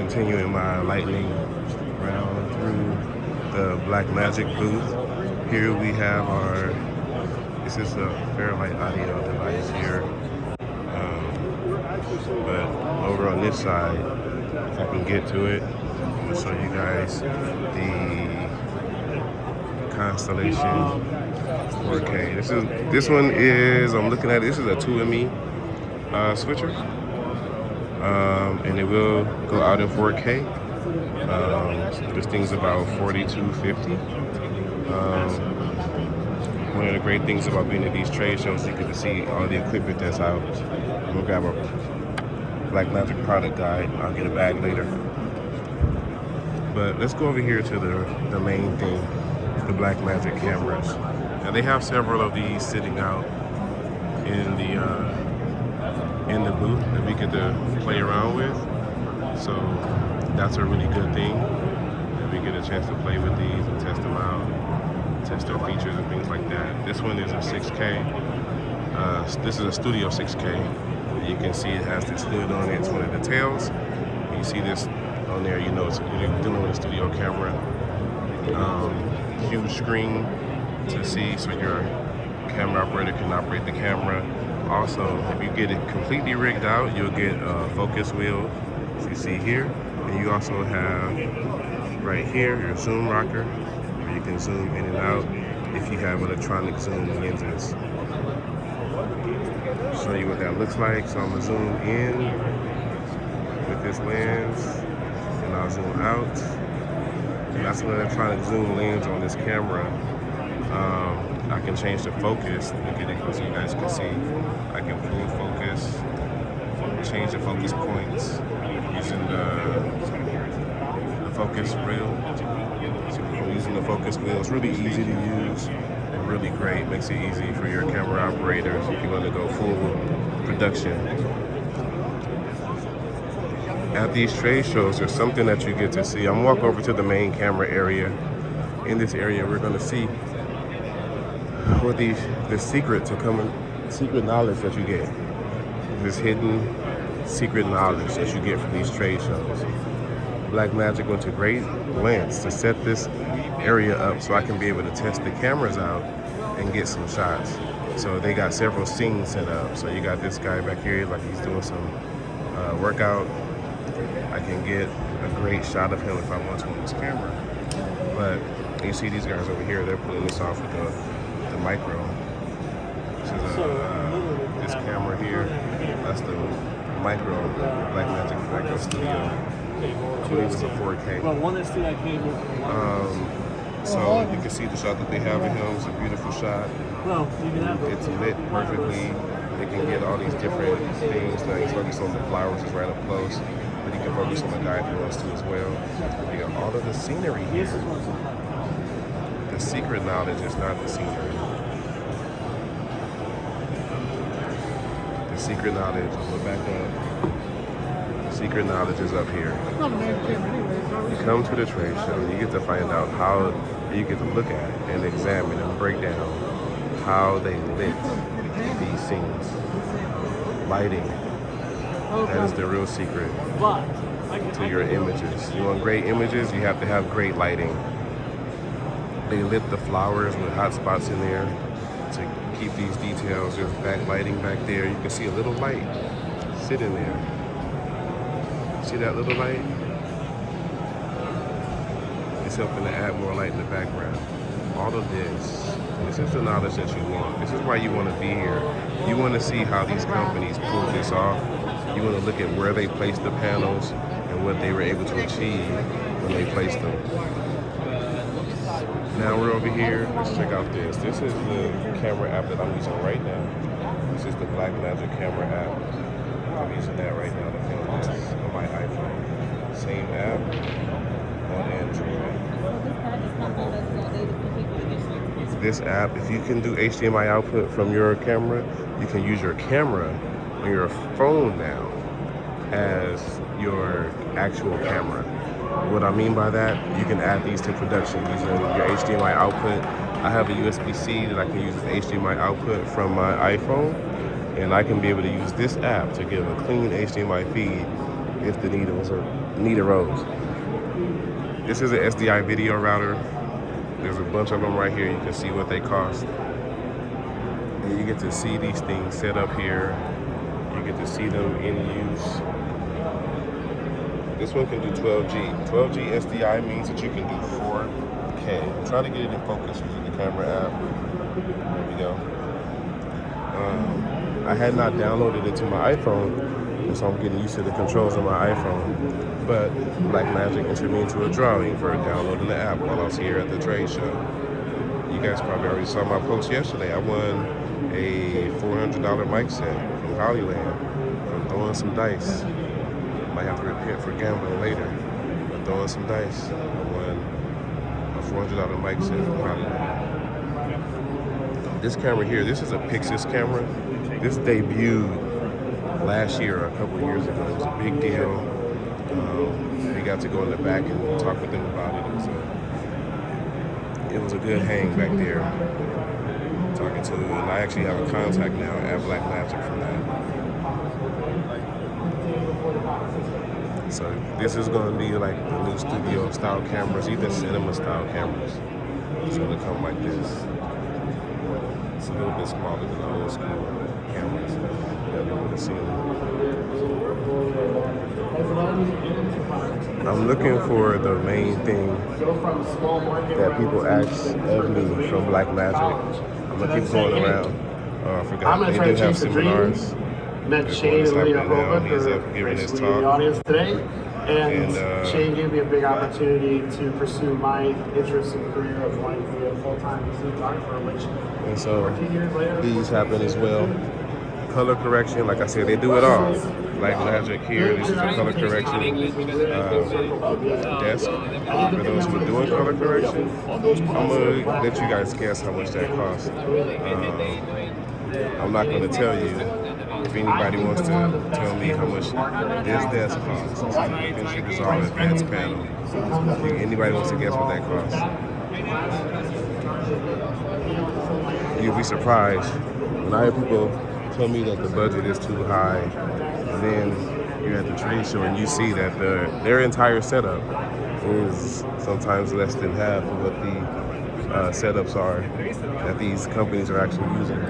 continuing my lightning round through the Blackmagic booth. Here we have our, this is a Fairlight audio device here. But over on this side, if I can get to it, I'm gonna show you guys the Constellation 4K. This one is, I'm looking at it, this is a 2ME switcher. And it will go out in 4K. This thing's about $42.50. One of the great things about being at these trade shows, you get to see all the equipment that's out. I'm gonna grab a Blackmagic product guide. I'll get a bag later. But let's go over here to the main thing, the Blackmagic cameras. Now they have several of these sitting out in the booth that we get to play around with. So that's a really good thing that we get a chance to play with these and test them out, test their features and things like that. This one is a 6K. This is a Studio 6K. You can see it has this hood on it. It's one of the tails. You see this on there, you know it's dealing with a studio camera. Huge screen to see, so your camera operator can operate the camera. Also, if you get it completely rigged out, you'll get a focus wheel, as you see here. And you also have right here your zoom rocker, where you can zoom in and out if you have electronic zoom lenses. Show you what that looks like. So I'm gonna zoom in with this lens, and I'll zoom out. And that's an electronic zoom lens on this camera. I can change the focus and get it so you guys can see. I can pull focus, change the focus points using the focus wheel. So using the focus wheel, it's really easy to use and really great. Makes it easy for your camera operators if you want to go full production. At these trade shows, there's something that you get to see. I'm gonna walk over to the main camera area. In this area, we're gonna see what the secret to coming, secret knowledge that you get. This hidden secret knowledge that you get from these trade shows. Blackmagic went to great lengths to set this area up so I can be able to test the cameras out and get some shots. So they got several scenes set up. So you got this guy back here, like he's doing some workout. I can get a great shot of him if I want to on this camera. But you see these guys over here, they're pulling this off with the micro. This is this camera here. That's the micro, Blackmagic Micro Studio. I believe it's a 4K. So you can see the shot that they have of him. It's a beautiful shot. It's lit perfectly. They can get all these different things. Now he's focused on the flowers, is right up close. But he can focus on the guy if he wants to as well. You got all of the scenery here. The secret knowledge is not the scenery. The secret knowledge, go back up. The secret knowledge is up here. You come to the trade show, you get to find out how, you get to look at and examine and break down how they lit these scenes. Lighting, that is the real secret to your images. You want great images, you have to have great lighting. They lit the flowers with hot spots in there to keep these details. There's backlighting back there. You can see a little light sitting there. See that little light? It's helping to add more light in the background. All of this is the knowledge that you want. This is why you want to be here. You want to see how these companies pull this off. You want to look at where they placed the panels and what they were able to achieve when they placed them. Now we're over here, let's check out this. This is the camera app that I'm using right now. This is the Blackmagic camera app. I'm using that right now to film this on my iPhone. Same app on Android. This app, if you can do HDMI output from your camera, you can use your camera on your phone now as your actual camera. What I mean by that, you can add these to production using your HDMI output. I have a USB-C that I can use as HDMI output from my iPhone, and I can be able to use this app to give a clean HDMI feed if the need arose. This is an SDI video router. There's a bunch of them right here. You can see what they cost. And you get to see these things set up here. You get to see them in use. This one can do 12G. 12G SDI means that you can do 4K. I'm trying to get it in focus using the camera app. There we go. I had not downloaded it to my iPhone, so I'm getting used to the controls on my iPhone. But Blackmagic entered me into a drawing for downloading the app while I was here at the trade show. You guys probably already saw my post yesterday. I won a $400 mic set from Hollyland from throwing some dice. Might have to repent for gambling later, but throwing some dice. I won a $400 mic set from Hollyland. This camera here, this is a Pyxis camera. This debuted last year, a couple years ago. It was a big deal. We got to go in the back and talk with them about it. It was a good hang back there. Talking to, and I actually have a contact now at Blackmagic from that. So this is going to be like the new studio style cameras, even cinema style cameras. It's going to come like this. It's a little bit smaller than the old school cameras that we would have seen. I'm looking for the main thing that people ask of me from Blackmagic. I'm gonna keep going around. I forgot they do have seminars. Met Shane and Leah Hova for giving his the talk. audience today. And Shane gave me a big opportunity to pursue my interest and career of wanting to be a full-time cinematographer, which and so 14 years later, these happen as well. Color correction, like I said, they do it all. Blackmagic here, this is a color correction desk for those who are doing color correction. I'm gonna let you guys guess how much that costs. I'm not gonna tell you. If anybody wants to tell me how much this desk costs, this is a DaVinci Design advanced panel. If anybody wants to guess what that costs, you'll be surprised when I hear people tell me that the budget is too high, and then you're at the trade show and you see that their entire setup is sometimes less than half of what the setups are that these companies are actually using.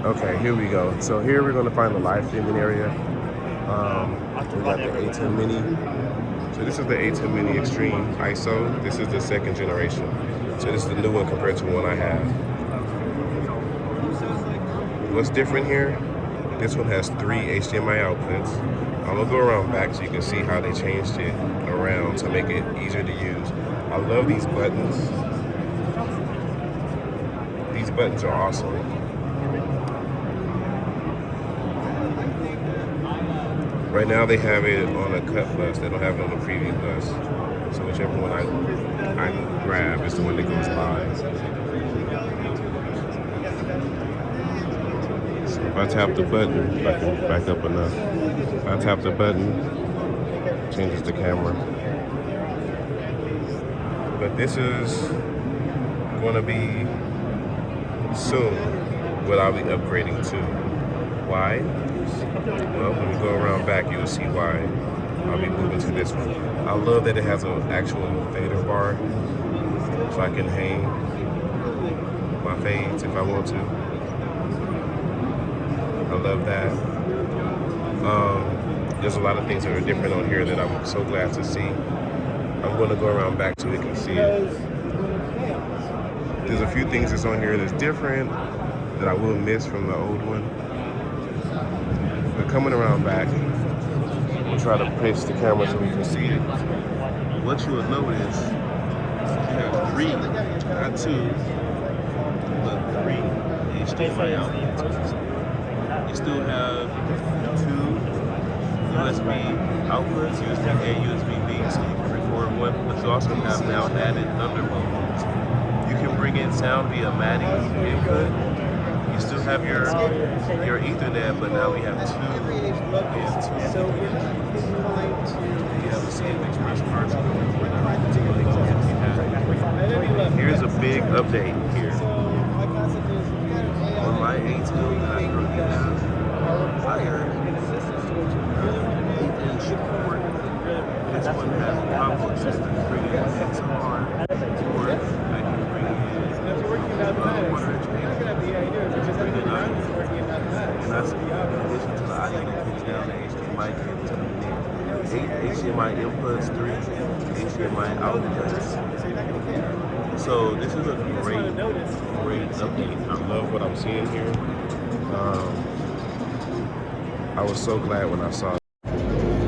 Okay, here we go. So here we're going to find the live streaming area. We got the ATEM Mini. So this is the ATEM Mini Extreme ISO. This is the second generation. So this is the new one compared to the one I have. What's different here? This one has 3 HDMI outputs. I'm gonna go around back so you can see how they changed it around to make it easier to use. I love these buttons. These buttons are awesome. Right now they have it on a cut bus. They don't have it on the preview bus. So whichever one I grab is the one that goes live. So if I tap the button, if I can back up enough. If I tap the button, it changes the camera. But this is going to be soon what I'll be upgrading to. Why? Well, when we go around back, you'll see why I'll be moving to this one. I love that it has an actual fader bar, so I can hang my fades if I want to. I love that. There's a lot of things that are different on here that I'm so glad to see. I'm going to go around back so we can see it. There's a few things that's on here that's different that I will miss from the old one. But coming around back, we'll try to place the camera so we can see it. What you will notice, you have 3, not 2, but 3 HDMI outputs. You still have 2 USB outputs, USB A, USB B, so you can record one, but you also have now added Thunderbolt. You can bring in sound via MADI input. You still have your Ethernet, but now we have 2. So you have a CF Express card to record directly to your Here's a big update here. On my ATEM that I currently have, I higher eighth-inch port. This one has a combo system bringing in XR port. I can bring in 1 inch and that's in addition to that, I can push down the HDMI cable to the mid. 8 HDMI inputs, 3 HDMI outputs. So this is a great update. I love what I'm seeing here. I was so glad when I saw it.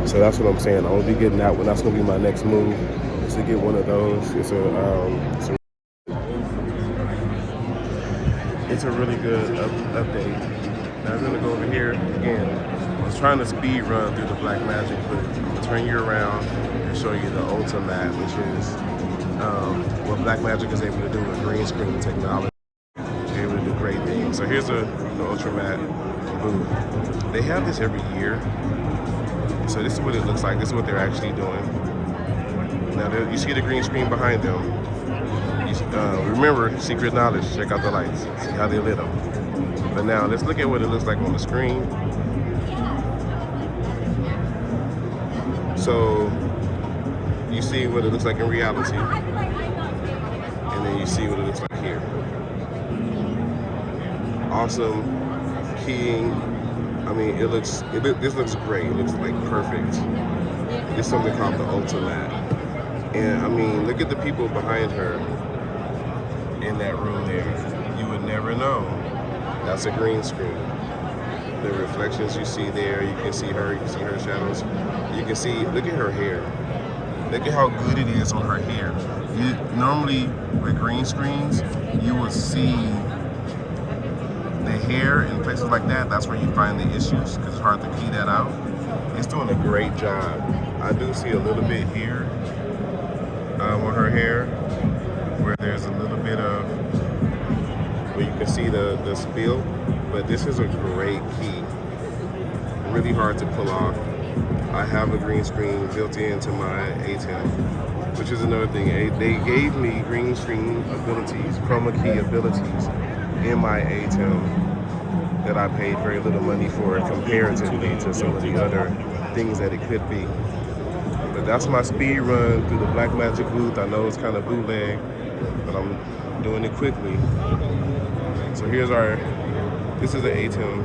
So that's what I'm saying. I'm gonna be getting that one. That's gonna be my next move, is to get one of those. It's a really good update. Now I'm gonna go over here again. I was trying to speed run through the Blackmagic, but I'm gonna turn you around and show you the Ultimatte, which is what Blackmagic is able to do with green screen technology. They're able to do great things. So here's the Ultimatte booth. They have this every year. So this is what it looks like. This is what they're actually doing. Now you see the green screen behind them. Remember, secret knowledge. Check out the lights. See how they lit them. But now let's look at what it looks like on the screen. So you see what it looks like in reality, and then you see what it looks like here. Awesome keying. I mean, this looks great. It looks like perfect. It's something called the Ultimatte. And I mean, look at the people behind her in that room there. You would never know. That's a green screen. The reflections you see there, you can see her shadows. You can see, look at her hair. Look at how good it is on her hair. Normally, with green screens, you will see the hair in places like that. That's where you find the issues, because it's hard to key that out. It's doing a great job. I do see a little bit here on her hair, where there's a little bit of, where you can see the spill, but this is a great key. Really hard to pull off. I have a green screen built into my ATEM, which is another thing. They gave me green screen abilities, chroma key abilities in my ATEM that I paid very little money for comparatively to some of the other things that it could be. But that's my speed run through the Blackmagic booth. I know it's kind of bootleg, but I'm doing it quickly. So here's this is the ATEM.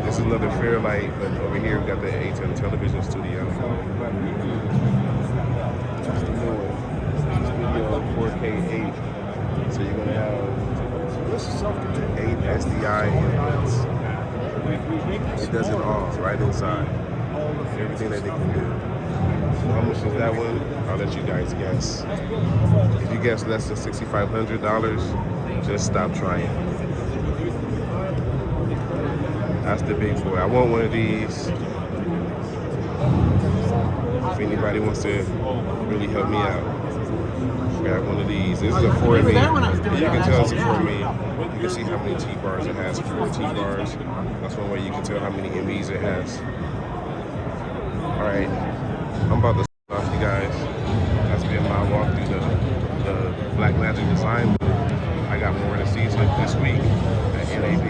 This is another Fairlight, but over here we got the ATEM television studio. That's the new one. Studio 4K 8. So you're gonna have 8 SDI inputs. It does it all right inside. Everything that they can do. So how much is that one? I'll let you guys guess. If you guess less than $6,500, just stop trying. That's the big boy. I want one of these. If anybody wants to really help me out, I got one of these. This is a 4 me. You can tell it's a 4 me. You can see how many T-bars it has. 4 T-bars. That's one way you can tell how many MEs it has. All right, I'm about to sign off, you guys. That's been my walk through the Blackmagic Design booth. I got more to see this week at NAB.